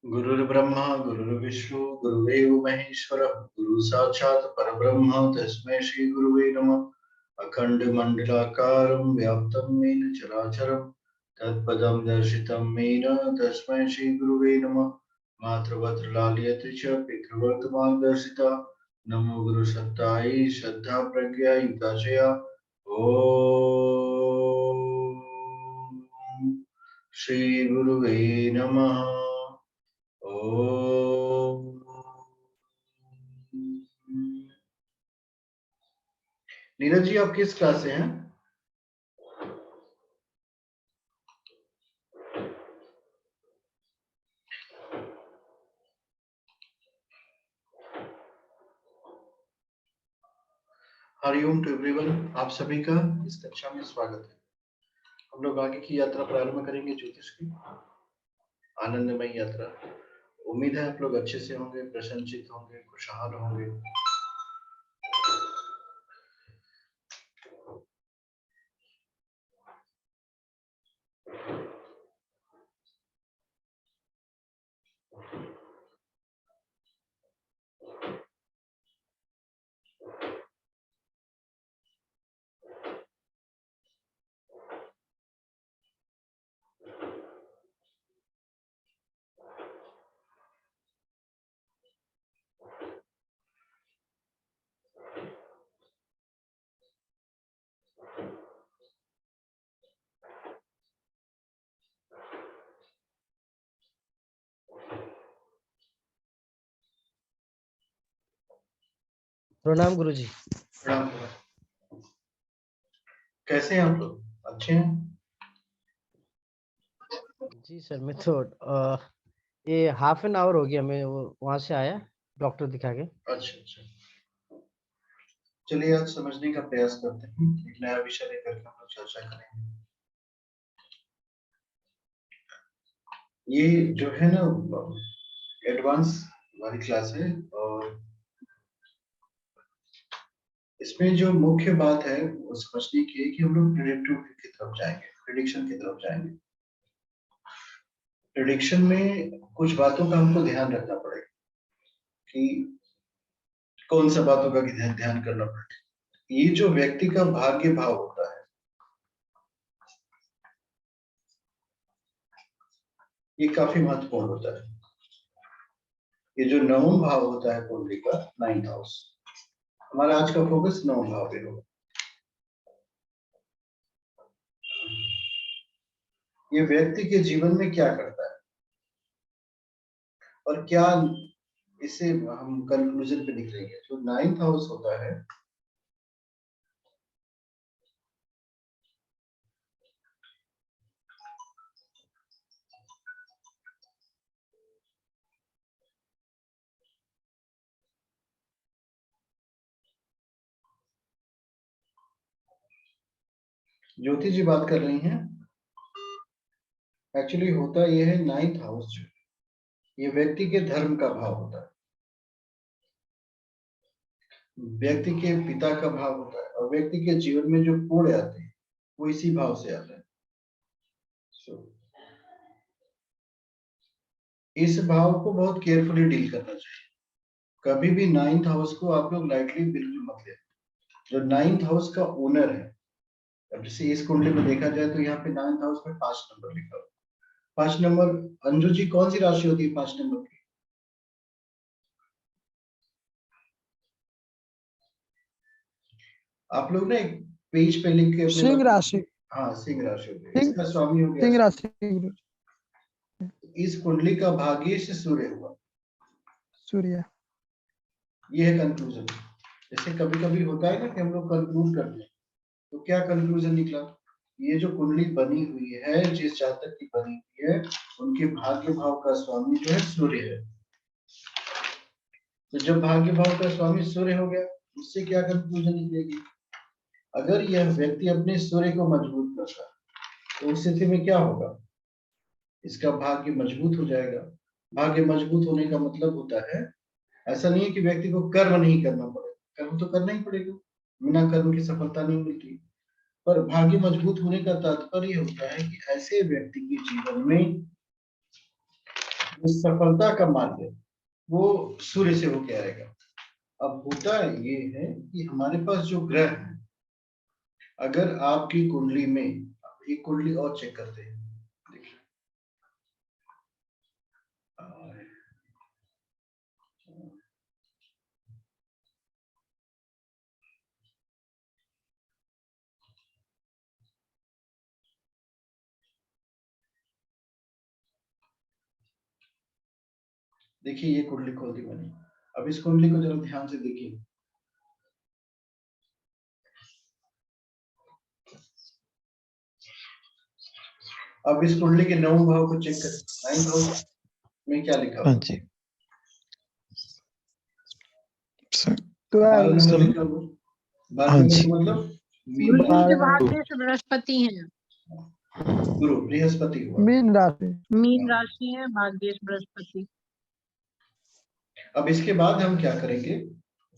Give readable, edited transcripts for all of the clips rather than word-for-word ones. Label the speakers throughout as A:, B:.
A: गुरुर्ब्रह्मा गुरुर्विष्णु गुरुदेव महेश्वरः गुरु साक्षात् परब्रह्म तस्मै श्री गुरुवे नमः। अखंड मंडलाकारं व्याप्तं येन चराचरं तत्पदं दर्शितं येन तस्मै श्री गुरुवे नमः। मातृवत् लालयति च पितृवत् मार्गदर्शिता नमो गुरु सत्तायै श्रद्धा प्रज्ञा युक्ताचया ओम श्री गुरुवे नमः। ओम। नीरज जी आप किस क्लास से हैं? हरिओम टू एवरीवन, आप सभी का इस कक्षा में स्वागत है। हम लोग आगे की यात्रा प्रारंभ करेंगे ज्योतिष की आनंदमय यात्रा। उम्मीद है आप लोग अच्छे से होंगे, प्रसन्नचित होंगे, खुशहाल होंगे।
B: प्रणाम गुरुजी।
A: प्रणाम। कैसे हैं आप लोग? अच्छे हैं?
B: जी सर, मैं तो ये हाफ एन आवर हो गया, मैं वहां से आया डॉक्टर दिखा के।
A: अच्छा अच्छा, चलिए आज समझने का प्रयास करते हैं। एक नया विषय लेकर के हम लोग चर्चा करेंगे। ये जो है ना एडवांस वाली क्लास है और इसमें जो मुख्य बात है वो समझने की है कि हम लोग प्रिडिक्टिव की तरफ जाएंगे, प्रिडिक्शन की तरफ जाएंगे। प्रिडिक्शन में कुछ बातों का हमको ध्यान रखना पड़ेगा कि कौन सा बातों का ध्यान करना पड़ेगा। ये जो व्यक्ति का भाग्य भाव होता है ये काफी महत्वपूर्ण होता है। ये जो नवम भाव होता है कुंडली का, 9th हाउस, हमारा आज का फोकस नवम भाव पे होगा। ये व्यक्ति के जीवन में क्या करता है और क्या इससे हम कंक्लूजन पे निकलेंगे। जो 9th हाउस होता है ज्योति जी बात कर रही हैं। एक्चुअली होता ये है 9th हाउस जो ये व्यक्ति के धर्म का भाव होता है, व्यक्ति के पिता का भाव होता है और व्यक्ति के जीवन में जो पुण्य आते हैं वो इसी भाव से आते हैं। इस भाव को बहुत केयरफुली डील करना चाहिए। कभी भी 9th हाउस को आप लोग लाइटली बिल्कुल मत लें। जो 9th हाउस का ओनर है, अब जैसे इस कुंडली में देखा जाए तो यहाँ पे 9th हाउस में 5 नंबर लिखा हुआ। 5 नंबर, अंजू जी कौन सी राशि होती है 5 नंबर की? आप लोग ना एक पेज पे लिख के अपने
C: सिंह राशि।
A: हाँ, सिंह राशि होती है। इसका स्वामी हो गया
C: सिंह राशि।
A: इस कुंडली का भाग्य से सूर्य हुआ।
C: सूर्य।
A: ये है कंक्लूजन। जैसे कभी कभी होता है ना कि हम लोग कंक्लूड करते हैं, तो क्या कंक्लूजन निकला? ये जो कुंडली बनी हुई है, जिस जातक की बनी हुई है, उनके भाग्य भाव का स्वामी जो है सूर्य है। तो जब भाग्य भाव का स्वामी सूर्य हो गया, उससे क्या कंक्लूजन निकलेगी? अगर यह व्यक्ति अपने सूर्य को मजबूत करता है तो उस स्थिति में क्या होगा? इसका भाग्य मजबूत हो जाएगा। भाग्य मजबूत होने का मतलब होता है, ऐसा नहीं है कि व्यक्ति को कर्म नहीं करना पड़ेगा, कर्म तो करना ही पड़ेगा, बिना कर्म की सफलता नहीं मिलती। पर भाग्य मजबूत होने का तात्पर्य होता है कि ऐसे व्यक्ति के जीवन में जो सफलता का मार्ग है वो सूर्य से होके आएगा। अब होता ये है कि हमारे पास जो ग्रह है, अगर आपकी कुंडली में, एक कुंडली और चेक करते हैं, देखिए देखिए ये कुंडली खोल दी मैंने। अब इस कुंडली को जरा ध्यान से देखिए। अब इस कुंडली के 9 भाव को चेक करें। 9 भाव में क्या लिखा हुआ?
D: हाँ जी सर।
A: 12 नंबर
C: ट्वेल्व
A: लिखा हुआ। 12
D: हाँ
A: नंबर
D: जी।
A: का मतलब
E: गुरु
A: मीन
E: के
C: बारह।
E: भाग्य से बृहस्पति हैं।
A: गुरु बृहस्पति हुआ।
C: मीन राशि।
E: मीन राशि है, भाग्येश बृहस्पति।
A: अब इसके बाद हम क्या करेंगे?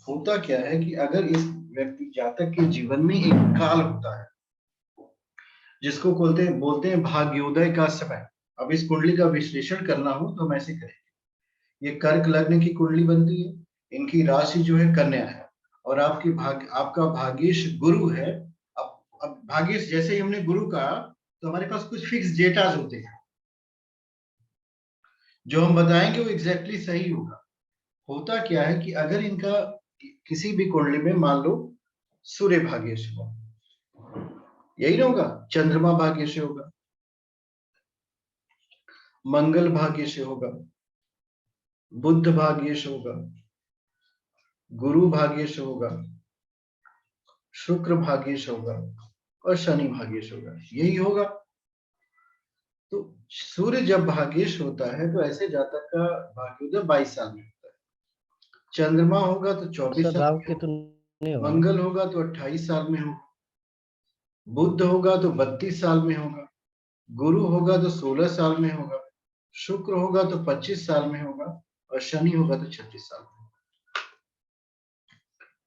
A: होता क्या है कि अगर इस व्यक्ति जातक के जीवन में एक काल होता है जिसको बोलते हैं भाग्योदय का समय। अब इस कुंडली का विश्लेषण करना हो तो हम ऐसे करेंगे। ये कर्क लग्न की कुंडली बनती है, इनकी राशि जो है कन्या है और आपका भाग्येश गुरु है। अब भाग्येश जैसे ही हमने गुरु कहा तो हमारे पास कुछ फिक्स डेटाज होते हैं जो हम बताएंगे वो एग्जैक्टली सही होगा। होता क्या है कि अगर इनका किसी भी कुंडली में मान लो सूर्य भाग्य से हो, यही ना होगा, चंद्रमा भाग्य से होगा, मंगल भाग्य से होगा, बुध भाग्य से होगा, गुरु भाग्य से होगा, शुक्र भाग्य से होगा और शनि भाग्य से होगा, यही होगा। तो सूर्य जब भाग्येश होता है तो ऐसे जातक का भाग्योदय 22 साल में होता है। चंद्रमा होगा तो 24
B: सर
A: साल
B: राहु
A: में
B: केतु नहीं
A: होगा,
B: होगा।
A: मंगल होगा तो 28 साल में होगा, बुध होगा तो 32 साल में होगा, गुरु होगा तो 16 साल में होगा, शुक्र होगा तो 25 साल में होगा और शनि होगा तो 36 साल में।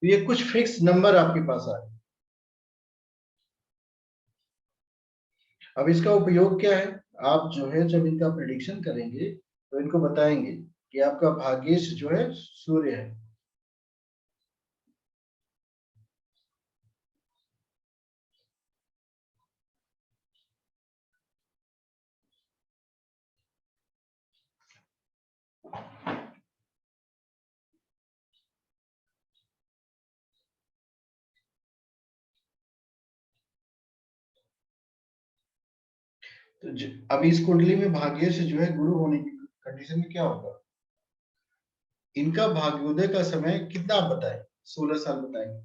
A: तो ये कुछ फिक्स नंबर आपके पास आ गए। अब इसका उपयोग क्या है? आप जो है जब इनका प्रेडिक्शन करेंगे तो इनको बताएंगे कि आपका भाग्येश जो है सूर्य है। तो अभी इस कुंडली में भाग्येश जो है गुरु होने की कंडीशन में क्या होगा? इनका भाग्योदय का समय कितना आप बताएं? 16 साल बताएंगे,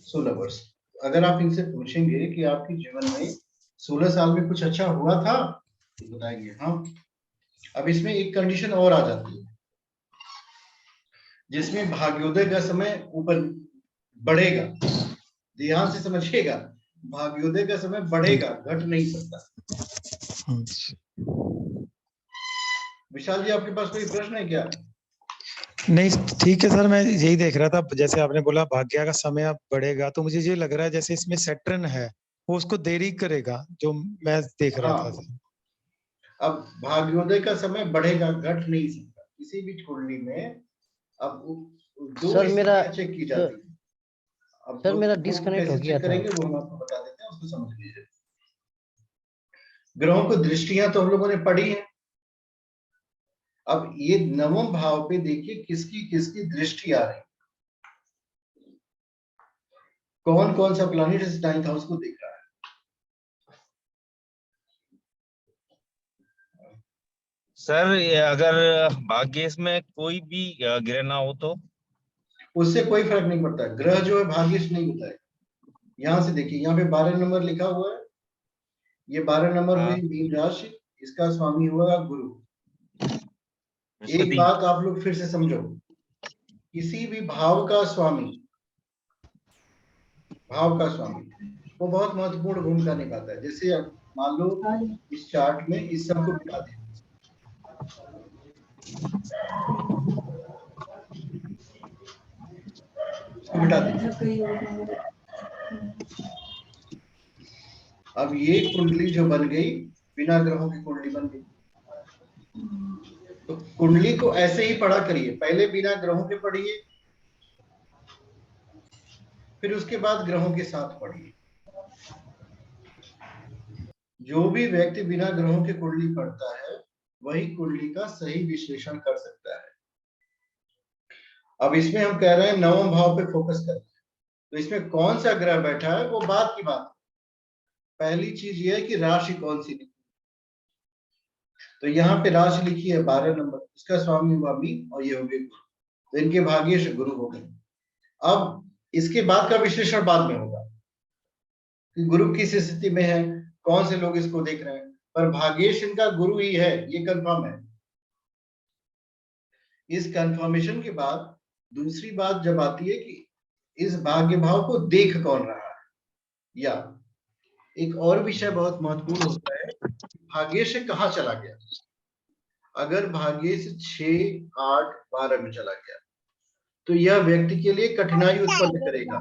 A: 16 वर्ष। अगर आप इनसे पूछेंगे कि आपके जीवन में 16 साल में कुछ अच्छा हुआ था तो बताएंगे हाँ। अब इसमें एक कंडीशन और आ जाती है जिसमें भाग्योदय का समय ऊपर बढ़ेगा। ध्यान से समझिएगा, भाग्योदय का समय बढ़ेगा, घट नहीं सकता।
D: हाँ जी।
A: विशाल जी आपके पास कोई प्रश्न है क्या?
D: नहीं ठीक है सर, मैं यही देख रहा था, जैसे आपने बोला भाग्य का समय अब बढ़ेगा, तो मुझे ये लग रहा है जैसे इसमें सैटर्न है वो उसको देरी करेगा, जो मैं देख रहा था सर।
A: अब भाग्योदय का समय बढ़ेगा, घट नहीं सकता किसी भी कुंडली में। अब दो
B: सर मेरा
A: स्थितियां चेक की जाती है। अब
B: सर मेरा
A: वो
B: डिस्कनेक्ट हो
A: कैसे
B: गया
A: चेक
B: था।
A: करेंगे वो हम आपको बता देते हैं, उसको समझ लीजिए। ग्रहों को दृष्टियां तो हम लोगों ने पढ़ी है। अब ये नवम भाव पे देखिए किसकी किसकी दृष्टि आ रही है, कौन कौन सा प्लैनेट इस 9th हाउस को देख रहा है।
F: सर ये अगर भाग्येश में कोई भी ग्रह ना हो तो?
A: उससे कोई फर्क नहीं पड़ता, ग्रह जो है भाग्येश नहीं होता है। यहां से देखिए, यहाँ पे 12 नंबर लिखा हुआ है, ये 12 नंबर
F: हाँ।
A: हुई मीन राशि, इसका स्वामी हुआ गुरु। एक
F: बृहस्पति।
A: बात आप लोग फिर से समझो, किसी भी भाव का स्वामी वो बहुत महत्वपूर्ण भूमिका निभाता है। जैसे अब मान लो इस चार्ट में इस सब को मिटा दें, इसको मिटा दीजिए। अब ये कुंडली जो बन गई बिना ग्रहों की कुंडली बन गई। कुंडली को ऐसे ही पढ़ा करिए, पहले बिना ग्रहों के पढ़िए, फिर उसके बाद ग्रहों के साथ पढ़िए। जो भी व्यक्ति बिना ग्रहों के कुंडली पढ़ता है वही कुंडली का सही विश्लेषण कर सकता है। अब इसमें हम कह रहे हैं नवम भाव पे फोकस करना है, तो इसमें कौन सा ग्रह बैठा है वो बात की बात है। पहली चीज ये है कि राशि कौन सी लिखी, तो यहाँ पे राशि लिखी है 12 नंबर, इसका स्वामी हुआ मीन और ये हो गए गुरु, तो इनके भाग्येश गुरु हो गए। अब इसके बाद का विश्लेषण बाद में होगा कि गुरु किस स्थिति में है, कौन से लोग इसको देख रहे हैं, पर भाग्येश इनका गुरु ही है, ये कंफर्म है। इस कंफर्मेशन के बाद दूसरी बात जब आती है कि इस भाग्य भाव को देख कौन रहा है, या एक और विषय बहुत महत्वपूर्ण होता है, भाग्येश कहाँ चला गया। अगर भाग्येश 6, 8, 12 में चला गया तो यह व्यक्ति के लिए कठिनाई उत्पन्न करेगा।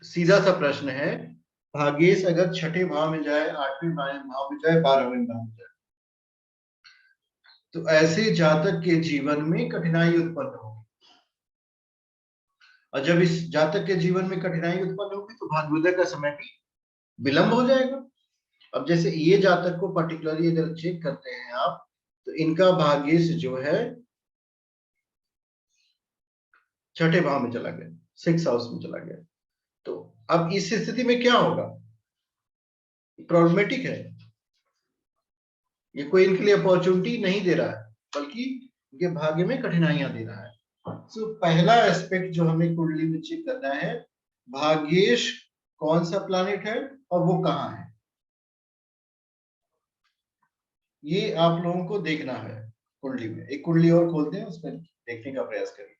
A: सीधा सा प्रश्न है, भाग्येश अगर 6ठे भाव में जाए, 8वें भाव में जाए, 12वें भाव में जाए, तो ऐसे जातक के जीवन में कठिनाई उत्पन्न होगी। और जब इस जातक के जीवन में कठिनाई उत्पन्न होगी तो भाग्योदय का समय भी विलंब हो जाएगा। अब जैसे ये जातक को पर्टिकुलरली अगर चेक करते हैं आप, तो इनका भाग्येश जो है 6ठे भाव में चला गया, 6th हाउस में चला गया। तो अब इस स्थिति में क्या होगा, प्रॉब्लमेटिक है, ये कोई इनके लिए अपॉर्चुनिटी नहीं दे रहा है, बल्कि इनके भाग्य में कठिनाइयां दे रहा है। तो पहला एस्पेक्ट जो हमें कुंडली में चेक करना है, भाग्येश कौन सा प्लैनेट है और वो कहाँ है, ये आप लोगों को देखना है कुंडली में। एक कुंडली और खोलते हैं, उसमें देखने का प्रयास करिए।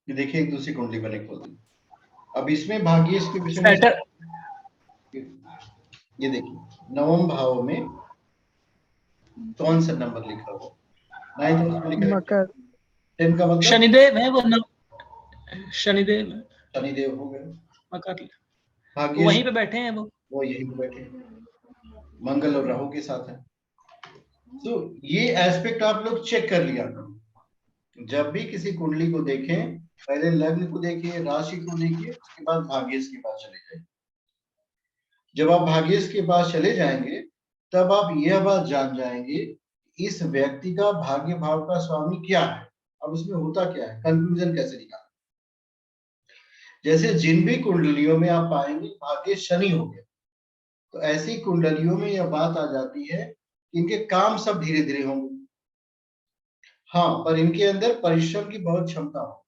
A: ये देखिए एक दूसरी कुंडली मैंने खोल दी। अब इसमें भाग्येश के विषय में ये देखिए नवम भाव में कौन सा नंबर लिखा हुआ, 9th हाउस में लिखा है,
C: मकर
A: 10 का मतलब
G: शनिदेव है वो शनिदेव
A: शनिदेव हो गए।
G: मकर
A: भाग्येश
G: वहीं पे बैठे हैं वो
A: यहीं पे बैठे हैं, मंगल और राहु के साथ है। तो ये एस्पेक्ट आप लोग चेक कर लिया करो। जब भी किसी कुंडली को देखें, पहले लग्न को देखिए, राशि को देखिए, उसके बाद भाग्येश के पास चले जाइए। जब आप भाग्येश के पास चले जाएंगे तब आप यह बात जान जाएंगे इस व्यक्ति का भाग्य भाव का स्वामी क्या है, अब उसमें होता क्या है, कंक्लूजन कैसे निकालें। जैसे जिन भी कुंडलियों में आप पाएंगे भाग्य शनि हो गया, तो ऐसी कुंडलियों में यह बात आ जाती है कि इनके काम सब धीरे धीरे होंगे, हाँ, पर इनके अंदर परिश्रम की बहुत क्षमता हो।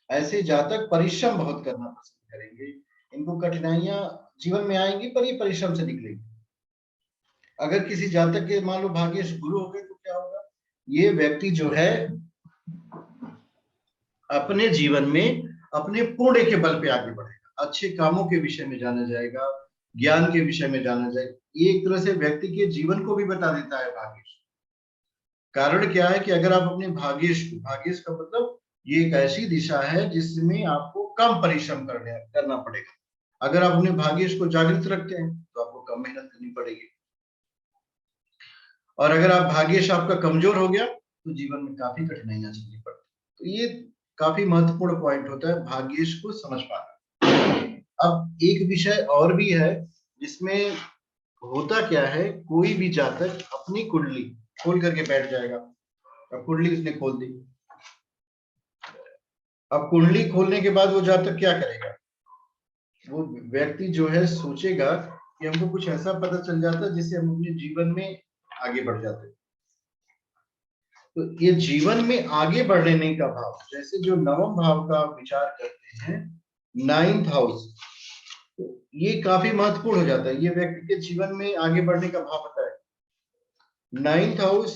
A: ऐसे जातक परिश्रम बहुत करना पसंद करेंगे, इनको कठिनाइयां जीवन में आएंगी पर ये परिश्रम से निकलेंगे। अगर किसी जातक के मान लो भाग्येश गुरु हो गए तो क्या होगा, ये व्यक्ति जो है अपने जीवन में अपने पुण्य के बल पे आगे बढ़ेगा, अच्छे कामों के विषय में जाना जाएगा, ज्ञान के विषय में जाना जाएगा। ये एक तरह से व्यक्ति के जीवन को भी बता देता है भाग्येश। कारण क्या है कि अगर आप अपने भाग्येश का मतलब ये एक ऐसी दिशा है जिसमें आपको कम परिश्रम करना पड़ेगा। अगर आप अपने भाग्येश को जागृत रखते हैं तो आपको कम मेहनत करनी पड़ेगी, और अगर आप भाग्येश आपका कमजोर हो गया तो जीवन में काफी कठिनाइयां झेलनी पड़ती। तो ये काफी महत्वपूर्ण पॉइंट होता है भाग्येश को समझ पाना। अब एक विषय और भी है जिसमें होता क्या है, कोई भी जातक अपनी कुंडली खोल करके बैठ जाएगा। अब कुंडली उसने खोल दी, अब कुंडली खोलने के बाद वो जातक क्या करेगा, वो व्यक्ति जो है सोचेगा कि हमको कुछ ऐसा पता चल जाता है जिससे हम अपने जीवन में आगे बढ़ जाते। तो ये जीवन में आगे बढ़ने का भाव, जैसे जो नवम भाव का विचार करते हैं 9th हाउस, तो ये काफी महत्वपूर्ण हो जाता है, ये व्यक्ति के जीवन में आगे बढ़ने का भाव होता है। 9th हाउस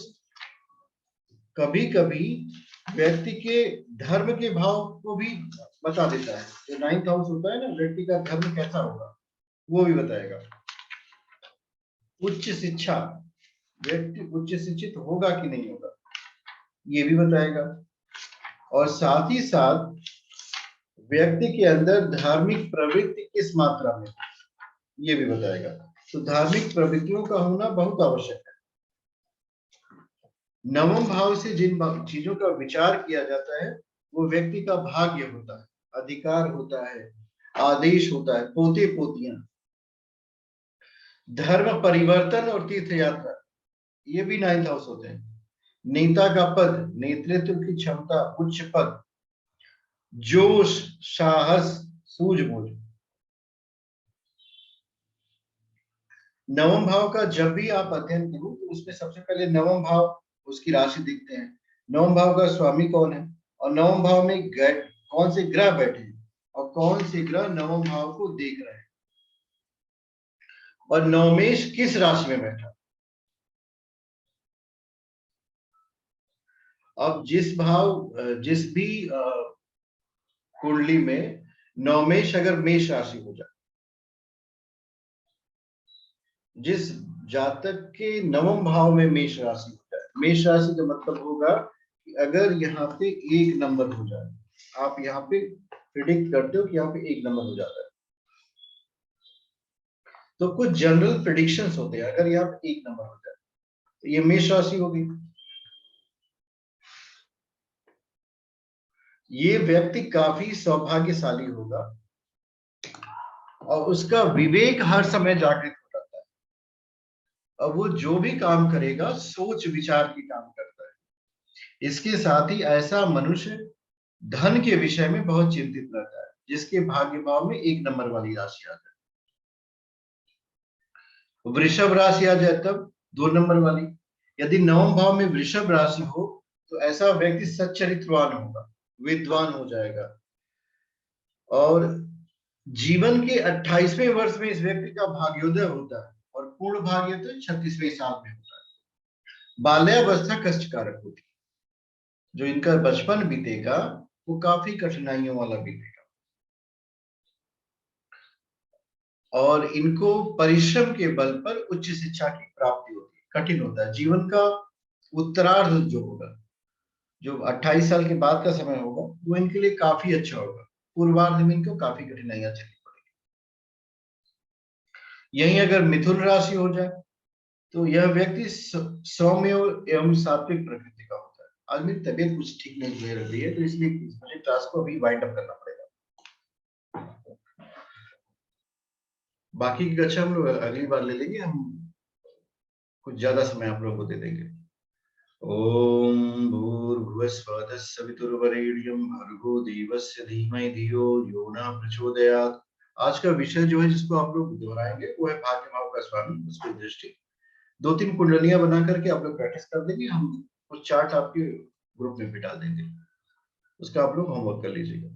A: कभी कभी व्यक्ति के धर्म के भाव को भी बता देता है। जो 9th हाउस होता है ना, व्यक्ति का धर्म कैसा होगा वो भी बताएगा। उच्च शिक्षा, व्यक्ति उच्च शिक्षित होगा कि नहीं होगा ये भी बताएगा। और साथ ही साथ व्यक्ति के अंदर धार्मिक प्रवृत्ति किस मात्रा में, ये भी बताएगा। तो धार्मिक प्रवृत्तियों का होना बहुत आवश्यक है। 9वें भाव से जिन चीजों का विचार किया जाता है वो व्यक्ति का भाग्य होता है, अधिकार होता है, आदेश होता है, पोते पोतियां, धर्म परिवर्तन और तीर्थ यात्रा, ये भी 9th हाउस होते हैं। नेता का पद, नेतृत्व की क्षमता, उच्च पद, जोश, साहस, सूझबूझ। 9वें भाव का जब भी आप अध्ययन करो तो उसमें सबसे पहले 9वें भाव, उसकी राशि देखते हैं, 9वें भाव का स्वामी कौन है और 9वें भाव में कौन से ग्रह बैठे हैं और कौन से ग्रह 9वें भाव को देख रहे हैं और नवमेश किस राशि में बैठा। अब जिस भी कुंडली में नवमेश अगर मेष राशि हो जाए, जिस जातक के 9वें भाव में मेष राशि हो जाए, मेष राशि का मतलब होगा कि अगर यहाँ पे 1 नंबर हो जाए, आप यहाँ पे प्रिडिक्ट करते हो कि यहाँ पे 1 नंबर हो जाता है, तो कुछ जनरल प्रिडिक्शंस होते हैं। अगर यहाँ पे 1 नंबर हो जाए तो ये मेष राशि होगी। ये व्यक्ति काफी सौभाग्यशाली होगा और उसका विवेक हर समय जागृत हो जाता है। अब वो जो भी काम करेगा सोच विचार की काम करता है। इसके साथ ही ऐसा मनुष्य धन के विषय में बहुत चिंतित रहता है जिसके भाग्य भाव में 1 नंबर वाली राशि आ जाए। वृषभ राशि आ जाए तब 2 नंबर वाली। यदि 9वें भाव में वृषभ राशि हो तो ऐसा व्यक्ति सच्चरित्रवान होगा, विद्वान हो जाएगा और जीवन के 28वें वर्ष में इस व्यक्ति का भाग्योदय होता है और पूर्ण भाग्योदय 36वें साल में होता है। बाल्यावस्था कष्टकारक होती है, जो इनका बचपन बीतेगा वो काफी कठिनाइयों वाला बीतेगा और इनको परिश्रम के बल पर उच्च शिक्षा की प्राप्ति होती है। कठिन होता है जीवन का उत्तरार्ध जो होगा, जो 28 साल के बाद का समय होगा वो इनके लिए काफी अच्छा होगा। पूर्वार्ध में इनको काफी कठिनाइयां चलनी पड़ेगी। यहीं अगर मिथुन राशि हो जाए तो यह व्यक्ति सौम्य एवं सात्विक प्रकृति का होता है। आज मेरी तबीयत कुछ ठीक नहीं हो रही है तो इसलिए मुझे क्लास को अभी वाइंड अप करना पड़ेगा। बाकी की कक्षा हम लोग अगली बार ले लेंगे, हम कुछ ज्यादा समय आप लोगों को दे देंगे। ओम भूर्भुवस्सुः सवितुर्वरेण्यं भर्गो देवस्य धीमहि धियो यो न प्रचोदयात्। आज का विषय जो है जिसको आप लोग दोहराएंगे वो है भाग्य भाव का स्वामी, उसकी दृष्टि। 2-3 कुंडलियां बना करके आप लोग प्रैक्टिस कर देंगे, हम कुछ चार्ट आपके ग्रुप में भी डाल देंगे, उसका आप लोग होमवर्क कर लीजिएगा।